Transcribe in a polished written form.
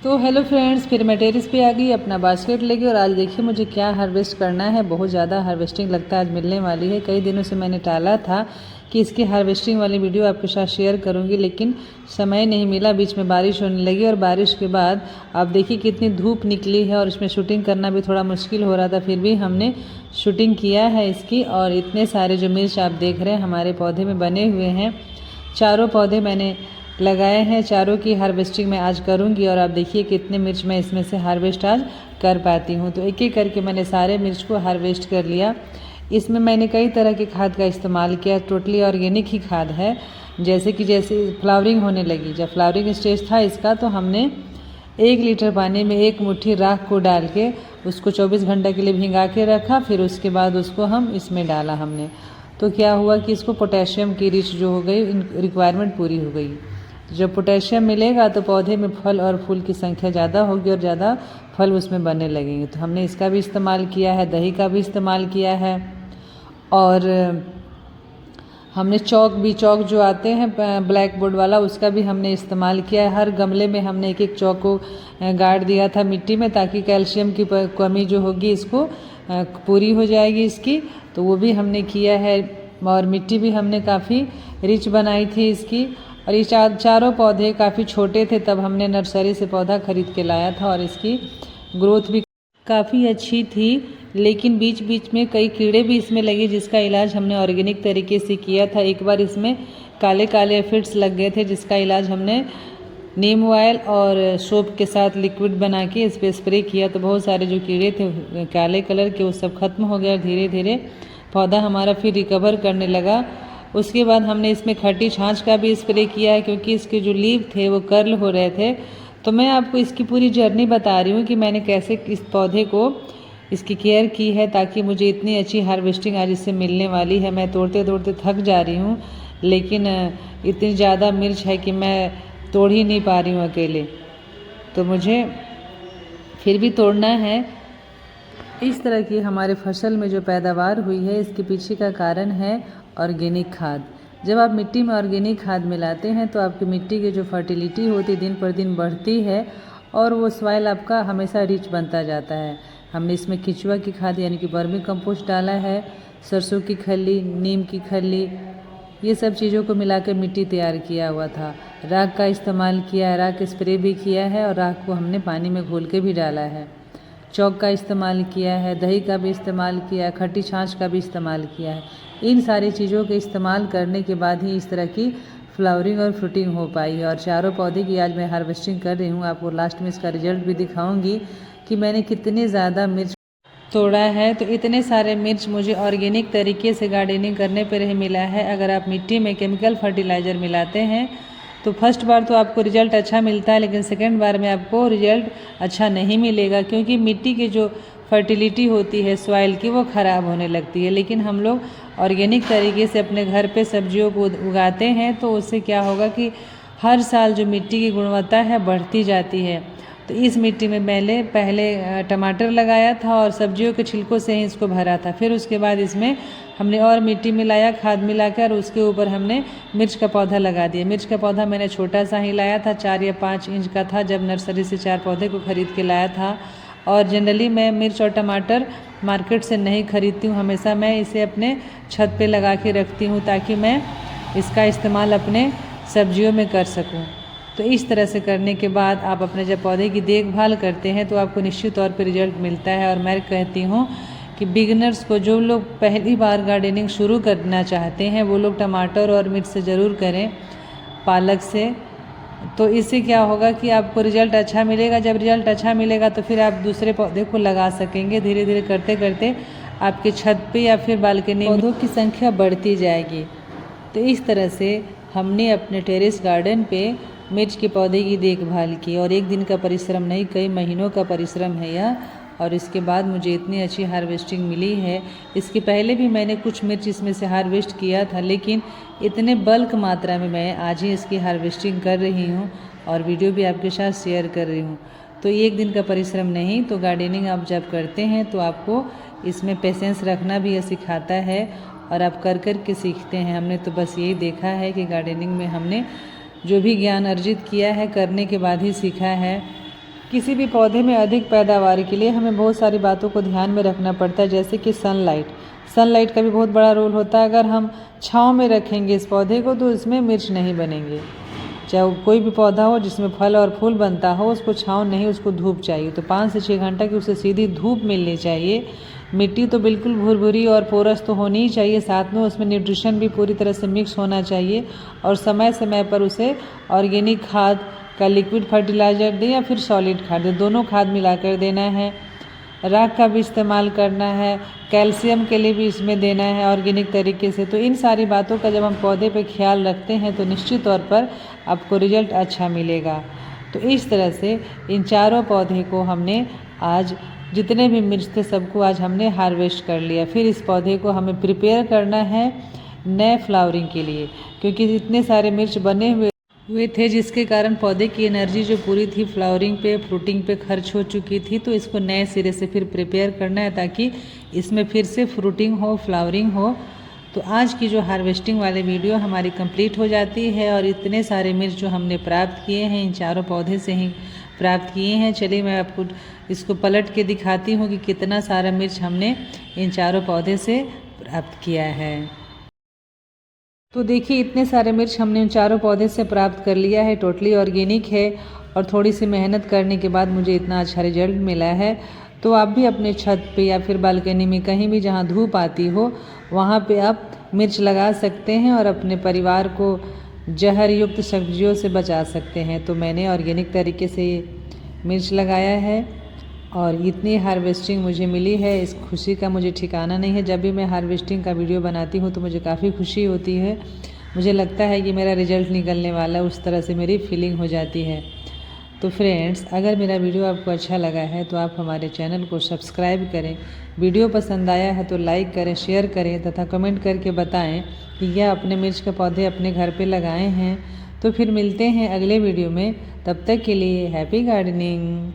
तो hello friends, फिर मैं टेरेस पे आ गई अपना बास्केट लेके। और आज देखिए मुझे क्या हार्वेस्ट करना है। बहुत ज़्यादा हार्वेस्टिंग लगता है आज मिलने वाली है। कई दिनों से मैंने टाला था कि इसकी हार्वेस्टिंग वाली वीडियो आपके साथ शेयर करूंगी, लेकिन समय नहीं मिला। बीच में बारिश होने लगी और बारिश के बाद आप देखिए कितनी धूप निकली है और इसमें शूटिंग करना भी थोड़ा मुश्किल हो रहा था। फिर भी हमने शूटिंग किया है इसकी। और इतने सारे जो मिर्च आप देख रहे हैं हमारे पौधे में बने हुए हैं, चारों पौधे मैंने लगाए हैं। चारों की हार्वेस्टिंग मैं आज करूंगी और आप देखिए कितने मिर्च मैं इसमें से हार्वेस्ट आज कर पाती हूं। तो एक एक करके मैंने सारे मिर्च को हार्वेस्ट कर लिया। इसमें मैंने कई तरह की खाद का इस्तेमाल किया। टोटली ऑर्गेनिक ही खाद है। जैसे फ्लावरिंग होने लगी, जब फ्लावरिंग स्टेज था इसका, तो हमने 1 लीटर पानी में 1 मुट्ठी राख को डाल के उसको 24 घंटे के लिए भिंगा के रखा। फिर उसके बाद उसको हम इसमें डाला हमने। तो क्या हुआ कि इसको पोटेशियम की रिच जो हो गई, रिक्वायरमेंट पूरी हो गई। जब पोटेशियम मिलेगा तो पौधे में फल और फूल की संख्या ज़्यादा होगी और ज़्यादा फल उसमें बनने लगेंगे। तो हमने इसका भी इस्तेमाल किया है, दही का भी इस्तेमाल किया है। और हमने चौक जो आते हैं ब्लैक बोर्ड वाला, उसका भी हमने इस्तेमाल किया है। हर गमले में हमने एक एक चौक को गाड़ दिया था मिट्टी में, ताकि कैल्शियम की कमी जो होगी इसको पूरी हो जाएगी इसकी। तो वो भी हमने किया है। और मिट्टी भी हमने काफ़ी रिच बनाई थी इसकी। और ये चारों पौधे काफ़ी छोटे थे, तब हमने नर्सरी से पौधा खरीद के लाया था और इसकी ग्रोथ भी काफ़ी अच्छी थी। लेकिन बीच बीच में कई कीड़े भी इसमें लगे, जिसका इलाज हमने ऑर्गेनिक तरीके से किया था। एक बार इसमें काले काले एफिड्स लग गए थे, जिसका इलाज हमने नीम ऑयल और सोप के साथ लिक्विड बना के इस पर स्प्रे किया। तो बहुत सारे जो कीड़े थे काले कलर के, वो सब खत्म हो गया। धीरे धीरे पौधा हमारा फिर रिकवर करने लगा। उसके बाद हमने इसमें खट्टी छाछ का भी स्प्रे किया है, क्योंकि इसके जो लीव थे वो कर्ल हो रहे थे। तो मैं आपको इसकी पूरी जर्नी बता रही हूँ कि मैंने कैसे इस पौधे को इसकी केयर की है, ताकि मुझे इतनी अच्छी हार्वेस्टिंग आज इससे मिलने वाली है। मैं तोड़ते तोड़ते थक जा रही हूँ, लेकिन इतनी ज़्यादा मिर्च है कि मैं तोड़ ही नहीं पा रही हूँ अकेले। तो मुझे फिर भी तोड़ना है। इस तरह की हमारे फसल में जो पैदावार हुई है, इसके पीछे का कारण है ऑर्गेनिक खाद। जब आप मिट्टी में ऑर्गेनिक खाद मिलाते हैं तो आपकी मिट्टी की जो फर्टिलिटी होती दिन पर दिन बढ़ती है और वो सॉइल आपका हमेशा रिच बनता जाता है। हमने इसमें केंचुआ की खाद यानी कि वर्मी कंपोस्ट डाला है, सरसों की खल्ली, नीम की खल्ली, ये सब चीज़ों को मिलाकर मिट्टी तैयार किया हुआ था। राख का इस्तेमाल किया है, राख स्प्रे भी किया है और राख को हमने पानी में घोल के भी डाला है। चौक का इस्तेमाल किया है, दही का भी इस्तेमाल किया है, खट्टी छाछ का भी इस्तेमाल किया है। इन सारी चीज़ों के इस्तेमाल करने के बाद ही इस तरह की फ्लावरिंग और फ्रूटिंग हो पाई है। और चारों पौधे की आज मैं हार्वेस्टिंग कर रही हूँ। आपको लास्ट में इसका रिजल्ट भी दिखाऊंगी कि मैंने कितने ज़्यादा मिर्च तोड़ा है। तो इतने सारे मिर्च मुझे ऑर्गेनिक तरीके से गार्डनिंग करने पर ही मिला है। अगर आप मिट्टी में केमिकल फर्टिलाइज़र मिलाते हैं तो फर्स्ट बार तो आपको रिजल्ट अच्छा मिलता है, लेकिन सेकेंड बार में आपको रिजल्ट अच्छा नहीं मिलेगा, क्योंकि मिट्टी की जो फर्टिलिटी होती है सॉइल की, वो ख़राब होने लगती है। लेकिन हम लोग ऑर्गेनिक तरीके से अपने घर पे सब्जियों को उगाते हैं, तो उससे क्या होगा कि हर साल जो मिट्टी की गुणवत्ता है बढ़ती जाती है। तो इस मिट्टी में मैंने पहले टमाटर लगाया था और सब्जियों के छिलकों से ही इसको भरा था। फिर उसके बाद इसमें हमने और मिट्टी मिलाया, खाद मिलाकर, उसके ऊपर हमने मिर्च का पौधा लगा दिया। मिर्च का पौधा मैंने छोटा सा ही लाया था, 4 या 5 इंच का था, जब नर्सरी से 4 पौधे को खरीद के लाया था। और जनरली मैं मिर्च और टमाटर मार्केट से नहीं खरीदती हूँ, हमेशा मैं इसे अपने छत पे लगा के रखती हूँ, ताकि मैं इसका इस्तेमाल अपने सब्जियों में कर सकूँ। तो इस तरह से करने के बाद आप अपने जब पौधे की देखभाल करते हैं तो आपको निश्चित तौर पर रिजल्ट मिलता है। और मैं कहती हूँ कि बिगिनर्स को, जो लोग पहली बार गार्डनिंग शुरू करना चाहते हैं, वो लोग टमाटर और मिर्च से ज़रूर करें, पालक से। तो इससे क्या होगा कि आपको रिजल्ट अच्छा मिलेगा। जब रिजल्ट अच्छा मिलेगा तो फिर आप दूसरे पौधे को लगा सकेंगे। धीरे धीरे करते करते आपके छत पे या फिर बालकनी में पौधों की संख्या बढ़ती जाएगी। तो इस तरह से हमने अपने टेरेस गार्डन पे मिर्च के पौधे की देखभाल की। और एक दिन का परिश्रम नहीं, कई महीनों का परिश्रम है यह। और इसके बाद मुझे इतनी अच्छी हार्वेस्टिंग मिली है। इसके पहले भी मैंने कुछ मिर्च इसमें से हार्वेस्ट किया था, लेकिन इतने बल्क मात्रा में मैं आज ही इसकी हार्वेस्टिंग कर रही हूँ और वीडियो भी आपके साथ शेयर कर रही हूँ। तो एक दिन का परिश्रम नहीं, तो गार्डनिंग आप जब करते हैं तो आपको इसमें पेशेंस रखना भी यह सिखाता है और आप कर कर के सीखते हैं। हमने तो बस यही देखा है कि गार्डनिंग में हमने जो भी ज्ञान अर्जित किया है करने के बाद ही सीखा है। किसी भी पौधे में अधिक पैदावार के लिए हमें बहुत सारी बातों को ध्यान में रखना पड़ता है, जैसे कि सनलाइट का भी बहुत बड़ा रोल होता है। अगर हम छांव में रखेंगे इस पौधे को तो इसमें मिर्च नहीं बनेंगे। चाहे कोई भी पौधा हो जिसमें फल और फूल बनता हो, उसको छांव नहीं, उसको धूप चाहिए। तो 5 से 6 घंटा की उसे सीधी धूप मिलनी चाहिए। मिट्टी तो बिल्कुल भुरभुरी और पोरस तो होनी ही चाहिए, साथ में उसमें न्यूट्रिशन भी पूरी तरह से मिक्स होना चाहिए। और समय समय पर उसे ऑर्गेनिक खाद का लिक्विड फर्टिलाइज़र दें या फिर सॉलिड खाद दें, दोनों खाद मिलाकर देना है। राख का भी इस्तेमाल करना है, कैल्शियम के लिए भी इसमें देना है ऑर्गेनिक तरीके से। तो इन सारी बातों का जब हम पौधे पे ख्याल रखते हैं तो निश्चित तौर पर आपको रिजल्ट अच्छा मिलेगा। तो इस तरह से इन चारों पौधे को हमने आज, जितने भी मिर्च थे सबको आज हमने हार्वेस्ट कर लिया। फिर इस पौधे को हमें प्रिपेयर करना है नए फ्लावरिंग के लिए, क्योंकि इतने सारे मिर्च बने हुए थे जिसके कारण पौधे की एनर्जी जो पूरी थी फ्लावरिंग पे, फ्रूटिंग पे खर्च हो चुकी थी। तो इसको नए सिरे से फिर प्रिपेयर करना है ताकि इसमें फिर से फ्रूटिंग हो, फ्लावरिंग हो। तो आज की जो हार्वेस्टिंग वाली वीडियो हमारी कंप्लीट हो जाती है और इतने सारे मिर्च जो हमने प्राप्त किए हैं इन चारों पौधे से ही प्राप्त किए हैं। चलिए मैं आपको इसको पलट के दिखाती हूँ कि कितना सारा मिर्च हमने इन चारों पौधे से प्राप्त किया है। तो देखिए इतने सारे मिर्च हमने इन चारों पौधे से प्राप्त कर लिया है, टोटली ऑर्गेनिक है और थोड़ी सी मेहनत करने के बाद मुझे इतना अच्छा रिजल्ट मिला है। तो आप भी अपने छत पे या फिर बालकनी में कहीं भी जहाँ धूप आती हो वहाँ पे आप मिर्च लगा सकते हैं और अपने परिवार को जहर युक्त सब्जियों से बचा सकते हैं। तो मैंने ऑर्गेनिक तरीके से मिर्च लगाया है और इतनी हार्वेस्टिंग मुझे मिली है, इस खुशी का मुझे ठिकाना नहीं है। जब भी मैं हार्वेस्टिंग का वीडियो बनाती हूँ तो मुझे काफ़ी खुशी होती है, मुझे लगता है कि मेरा रिजल्ट निकलने वाला है, उस तरह से मेरी फीलिंग हो जाती है। तो फ्रेंड्स, अगर मेरा वीडियो आपको अच्छा लगा है तो आप हमारे चैनल को सब्सक्राइब करें, वीडियो पसंद आया है तो लाइक करें, शेयर करें तथा कमेंट करके बताएं कि यह अपने मिर्च के पौधे अपने घर पे लगाए हैं। तो फिर मिलते हैं अगले वीडियो में, तब तक के लिए हैप्पी गार्डनिंग।